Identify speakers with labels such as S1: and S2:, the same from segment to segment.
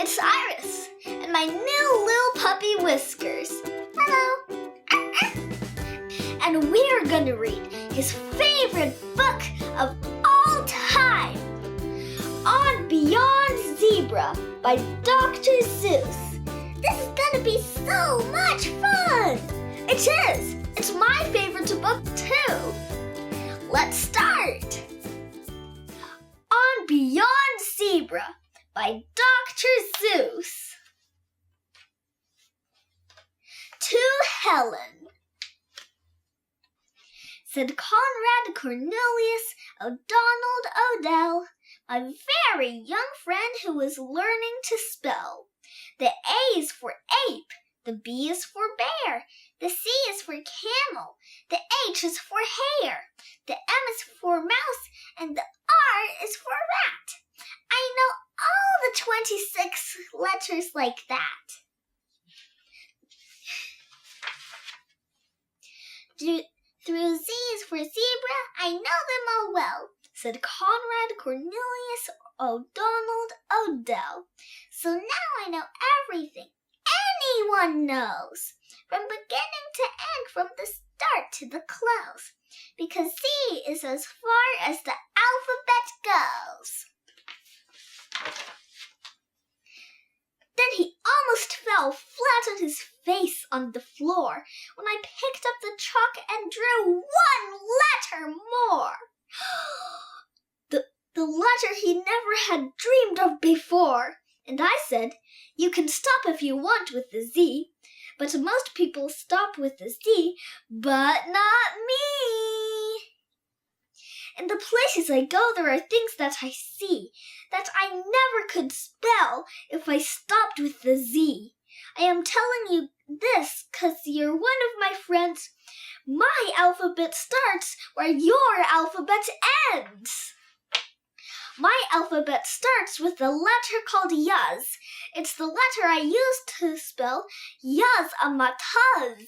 S1: it's Iris, and my new little puppy Whiskers. Hello. And we're gonna read his favorite book of all time, On Beyond Zebra by Dr. Seuss. This is gonna be so much fun! It is! It's my favorite book too! Let's start! On Beyond Zebra by Dr. Seuss. To Helen. Said Conrad Cornelius O'Donnell Odell, my very young friend who was learning to spell. The A is for ape, the B is for bear, the C is for camel, the H is for hare, the M is for mouse, and the R is for rat. I know all the 26 letters like that. Through Z is for zebra, I know them all well, said Conrad Cornelius O'Donnell Odell. So now I know everything anyone knows, from beginning to end, from the start to the close, because Z is as far as the alphabet goes. Then he almost fell flat on his face on the floor when I picked up the chalk and drew one letter more. The letter he never had dreamed of before. And I said, you can stop if you want with the Z, but most people stop with the Z, but not me. In the places I go, there are things that I see that I never could spell if I stopped with the Z. I am telling you this because you're one of my friends. My alphabet starts where your alphabet ends. My alphabet starts with the letter called Yuz. It's the letter I use to spell Yuz-a-ma-tuz.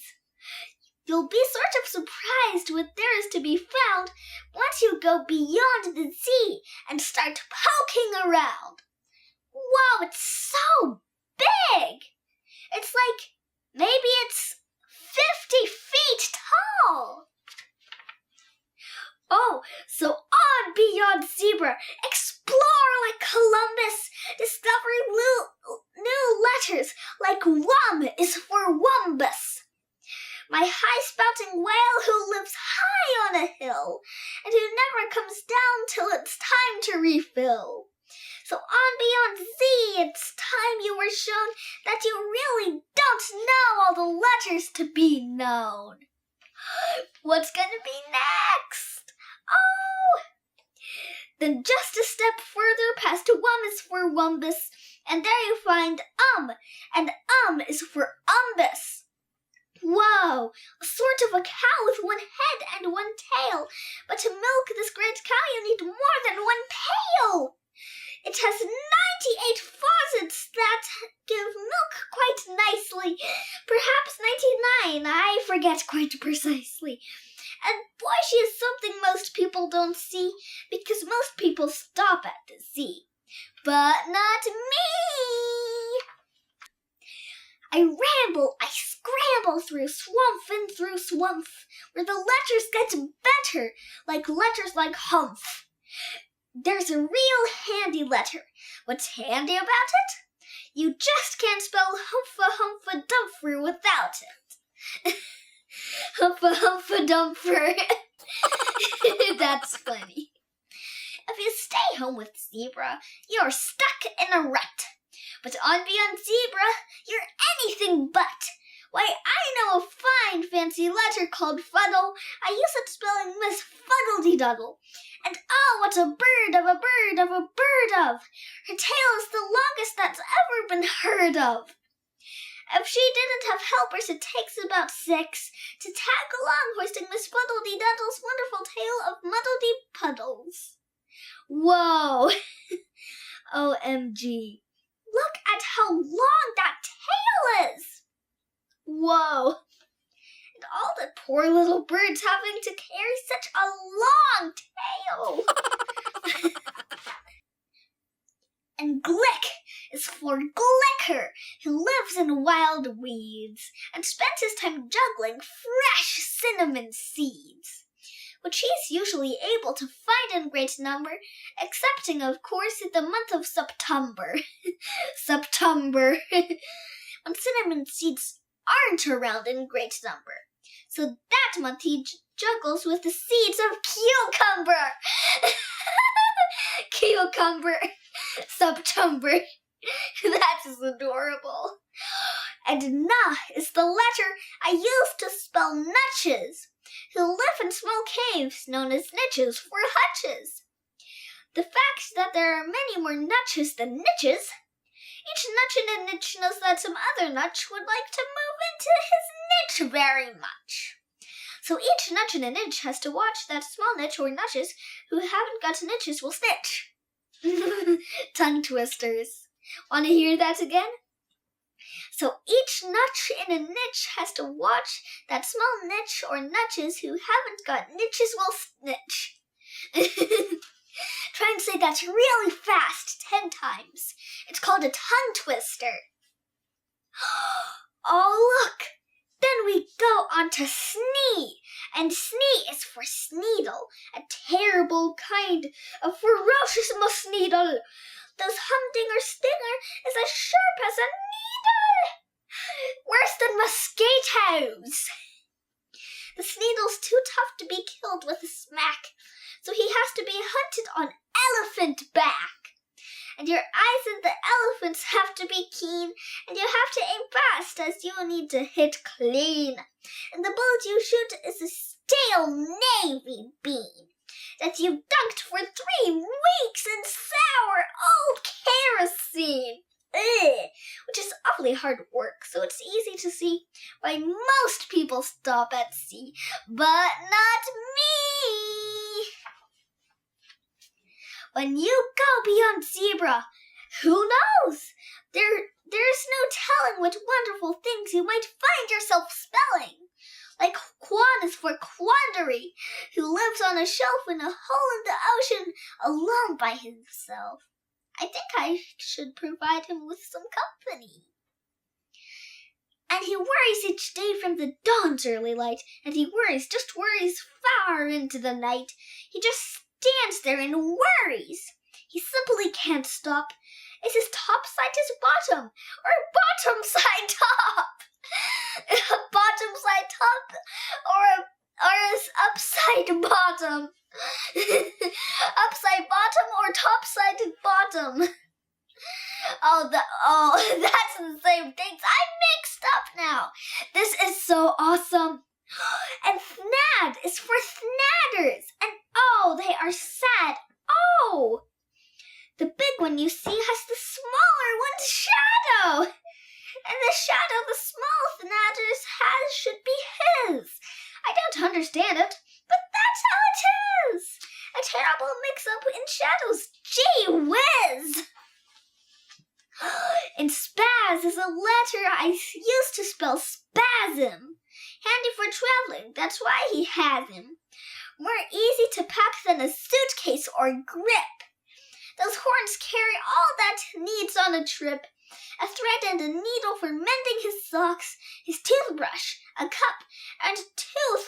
S1: You'll be sort of surprised what there is to be found once you go beyond the Z and start poking around. Wow, it's so big! It's like maybe it's 50 feet tall. Oh, so on beyond zebra, explore like Columbus, discovering new letters like Wum is for Wumbus. My high-spouting whale who lives high on a hill and who never comes down till it's time to refill. So on beyond Z, it's time you were shown that you really don't know all the letters to be known. What's gonna be next? Oh! Then just a step further past Wum is for Wumbus, and there you find and is for Umbus. Whoa, a sort of a cow with one head and one tail, but to milk this great cow you need more than one pail. It has 98 faucets that give milk quite nicely, perhaps 99, I forget quite precisely. And boy, she is something most people don't see, because most people stop at the Z. But not me! I ramble, I scramble through swamp and through swamp, where the letters get better, like letters like humph. There's a real handy letter. What's handy about it? You just can't spell humpha-humpha-dumpher without it. Humpha-humpha-dumpher. That's funny. If you stay home with zebra, you're stuck in a rut. But on beyond zebra, you're anything but. Why, I know a fine fancy letter called fuddle. I use it spelling Miss Fuddle-de-Duddle. And oh, what a bird of a bird of a bird of! Her tail is the longest that's ever been heard of. If she didn't have helpers, it takes about 6 to tag along, hoisting Miss Fuddle-de-Duddle's wonderful tail of muddle-de-puddles. Whoa! OMG. Look at how long that tail is! Whoa! And all the poor little birds having to carry such a long tail! And glick! is for Glicker, who lives in wild weeds and spends his time juggling fresh cinnamon seeds, which he is usually able to find in great number, excepting, of course, in the month of September. September. When cinnamon seeds aren't around in great number. So that month he juggles with the seeds of cucumber. Cucumber. September. That is adorable. And Na is the letter I use to spell nutches, who live in small caves known as niches for hutches. The fact that there are many more nutches than niches, each nutch in a niche knows that some other nutch would like to move into his niche very much. So each nutch in a niche has to watch that small niche or nutches who haven't got niches will snitch. Tongue twisters. Want to hear that again? So each nutch in a niche has to watch that small niche or nutches who haven't got niches will snitch. Try and say that really fast 10 times. It's called a tongue twister. Oh, look! Then we go on to Snee, and Snee is for Sneedle, a terrible kind of ferocious mosneedle. Those humdinger stinger is as sharp as a needle. Worse than mosquitoes. The Sneedle's too tough to be killed with a smack, so he has to be hunted on elephant back. And your eyes and the elephants have to be keen, and you have to aim fast as you need to hit clean. And the bullet you shoot is a stale navy bean that you've dunked for 3 weeks in sour old kerosene. Which is awfully hard work, so it's easy to see why most people stop at sea, but not me. When you go beyond zebra, who knows? There's no telling what wonderful things you might find yourself spelling. Like Quan is for quandary, who lives on a shelf in a hole in the ocean alone by himself. I think I should provide him with some company. And he worries each day from the dawn's early light, and he worries far into the night. He just stands there and worries. He simply can't stop. Is his top side his bottom, or bottom side top? Bottom side top, or is upside bottom? Upside bottom or top-sided bottom? That's the same things. I'm mixed up now. This is so awesome. And Snad is for snatters. And they are sad. The big one you see has the smaller one's shadow. And the shadow the small snatters has should be his. I don't understand it, but that's how it is. A terrible mix-up in shadows. Gee whiz! And spaz is a letter I used to spell spasm. Handy for traveling, that's why he has him. More easy to pack than a suitcase or grip. Those horns carry all that needs on a trip. A thread and a needle for mending his socks, his toothbrush, a cup, and 2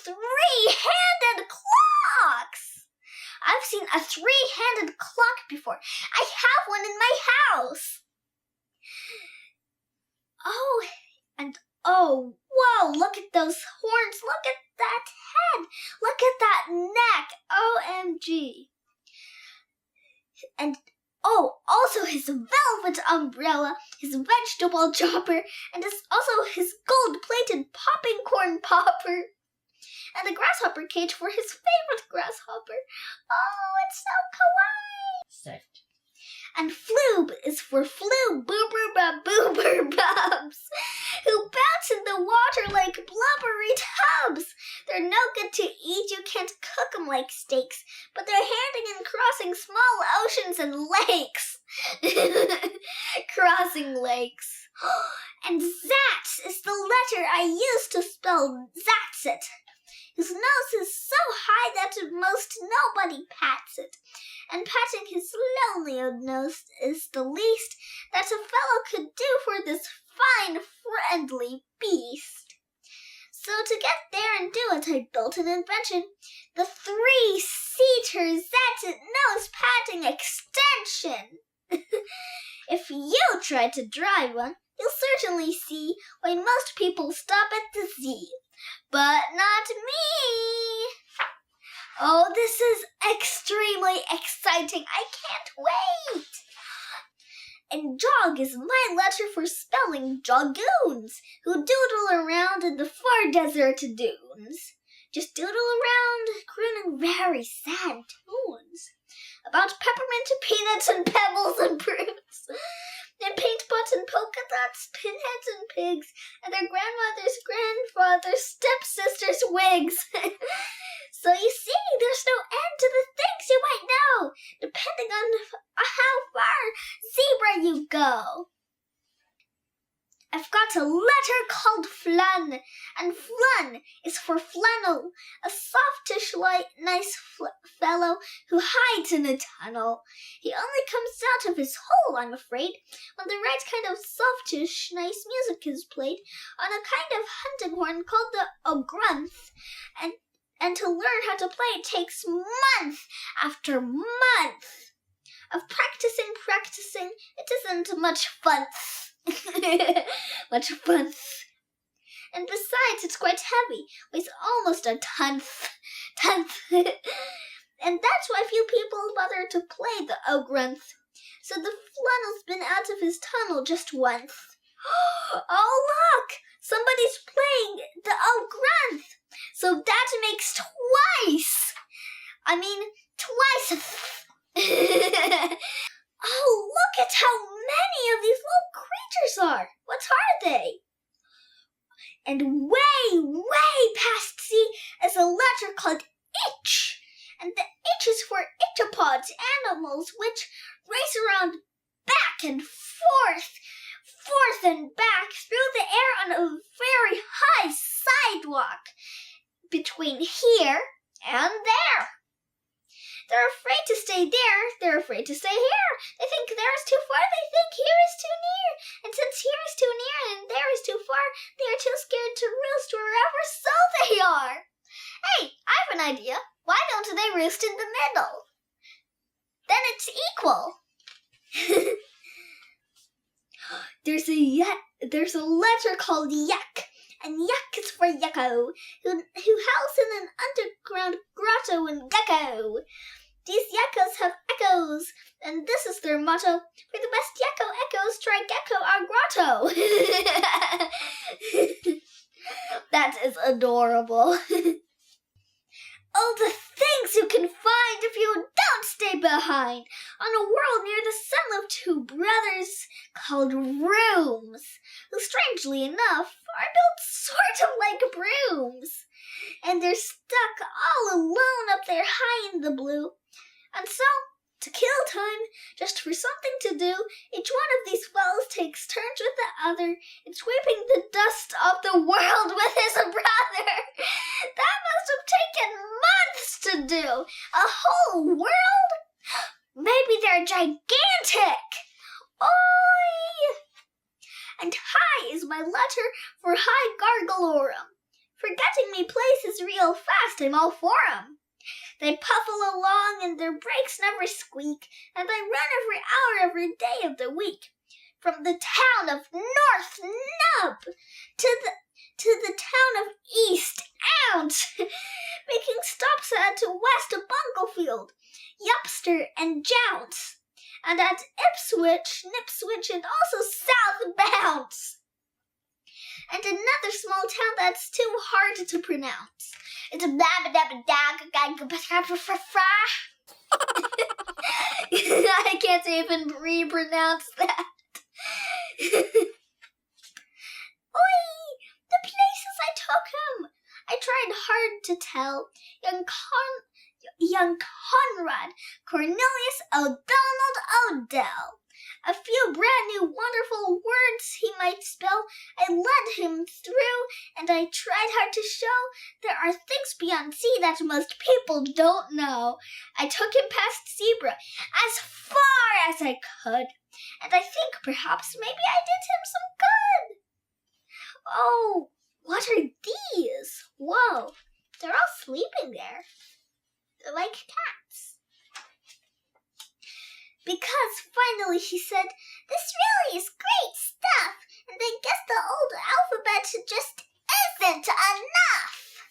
S1: 3-handed clocks. I've seen a 3-handed clock before. I have one in my house. Whoa, look at those horns. Look at that head. Look at that neck. OMG. And also his velvet umbrella, his vegetable chopper, and also his gold-plated popping corn popper. And a grasshopper cage for his favorite grasshopper. It's so kawaii. And Floob is for Floob boober bubs, who bounce in the water like blubbery tubs. They're no good to eat, you can't cook them like steaks, but they're handy in crossing small oceans and lakes. Crossing lakes. And Zats is the letter I used to spell Zatsit. whose nose is so high that most nobody pats it, and patting his lonely old nose is the least that a fellow could do for this fine, friendly beast. So to get there and do it, I built an invention, the 3-seater Zet nose patting extension. If you try to drive one, you'll certainly see why most people stop at the Z. But not me! Oh, this is extremely exciting. I can't wait! And jog is my letter for spelling jogoons, who doodle around in the far desert dunes. Just doodle around, crooning very sad tunes about peppermint, peanuts, and pebbles and prunes, and paint pots and polka dots, pinheads and pigs, and their grandmother's grandfather's stepsister's wigs. So you see, there's no end to the things you might know, depending on how far zebra you go. I've got a letter called Flun, and Flun is for flannel, a softish, light, nice fellow who hides in a tunnel. He only comes out of his hole, I'm afraid, when the right kind of softish, nice music is played on a kind of hunting horn called the ogrunth, and to learn how to play it takes month after month of practicing. It isn't much fun. Much fun. And besides, it's quite heavy, weighs almost a ton. And that's why few people bother to play the ogrunth. So the flannel's been out of his tunnel just once. Oh, look! Somebody's playing the ogrunth. So that makes twice. I mean, twice. Oh, look at how many of these little creatures are. What are they? And way past C is a letter called itch. And the itch is for ichthyopods, animals which race around back and forth and back through the air on a very high sidewalk between here and there. They're afraid to stay there. They're afraid to stay here. They think there is too far. They think here is too near. And since here is too near and there is too far, they are too scared to roost wherever so they are. Hey, I have an idea. Why don't they roost in the middle? Then it's equal. There's a letter called yuck. And yuck is for yucko, who howls in an underground grotto in Gecko. These yuccos have echoes, and this is their motto: for the best yucko echoes, try Gecko our grotto. That is adorable. Oh, the things you can find if you don't stay behind. On a world near the sun live two brothers called Rooms, who strangely enough are built sort of like brooms. And they're stuck all alone up there high in the blue. And so, to kill time, just for something to do, each one of these fellows takes turns with the other in sweeping the dust of the world with his brother. That must have taken months to do. A whole world? Maybe they're gigantic. Oi! And high is my letter for high gargalorum. Forgetting me places real fast, I'm all for 'em. They puffle along and their brakes never squeak, and they run every hour, every day of the week. From the town of North Nub to the town of East Ounce, making stops at West Bunklefield, Yupster and Jounce, and at Ipswich, Nipswich, and also South Bounce. And another small town that's too hard to pronounce. It's I can't even re-pronounce that. Oi! The places I took him! I tried hard to tell young Conrad Cornelius O'Donnell Odell. A few brand new wonderful words he might spell, I led him through, and I tried hard to show there are things beyond sea that most people don't know. I took him past zebra as far as I could, and I think perhaps maybe I did him some good. Oh, what are these? Whoa, they're all sleeping there. They're like cats. Because finally he said, "This really is great stuff, and I guess the old alphabet just isn't enough."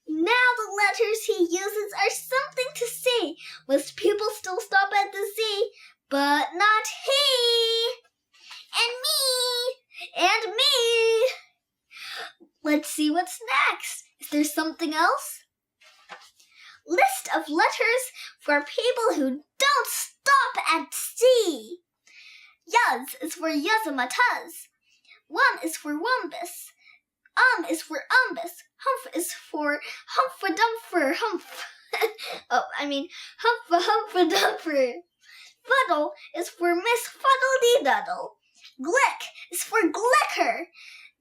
S1: Now the letters he uses are something to see. Most people still stop at the Z, but not he. And me. Let's see what's next. Is there something else? List of letters for people who don't stop at C. Yuz is for Yuzamatuz. Is for Wumbus. Is for Umbus. Humph is for Humpha-Dumpher Humph. Humpha-Dumpher. Fuddle is for Miss Fuddle-dee-Duddle. Glick is for Glicker.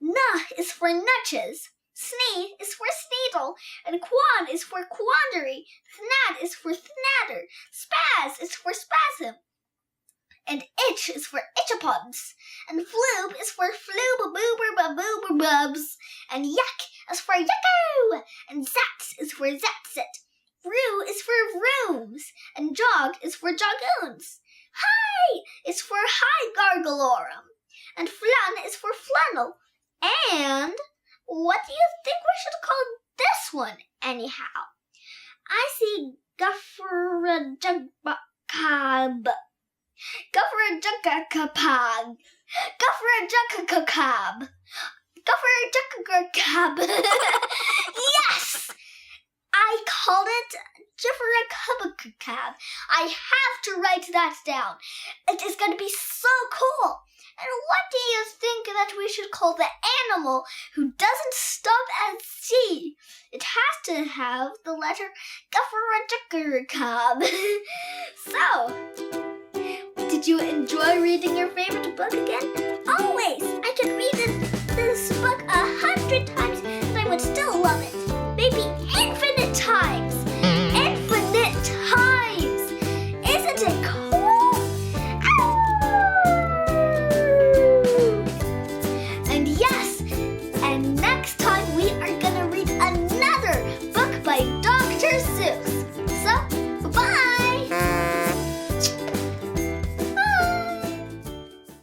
S1: Nuh is for Nutches. Snee is for Sneedle, and Quan is for Quandary. Thnat is for Thnatter. Spaz is for Spasm. And Itch is for Itchapods. And Floob is for Flooba-boober-ba-boober-bubs. And Yak is for Yakko. And Zats is for Zatsit. Roo is for Rooms. And Jog is for Jogoons. Hi is for High Gargalorum. And Flun is for Flannel. And what do you think we should call this one, anyhow? I see Gufferajugcab. Gufferajugcab. Gufferajugcab. Gufferajugcab. Yes! I called it Gufferajugcab. I have to write that down. It is going to be so cool. And what do you think that we should call the animal who doesn't stop at C? It has to have the letter Gufferajugcab. So, did you enjoy reading your favorite book again? Always! I could read this book 100 times and I would still love it.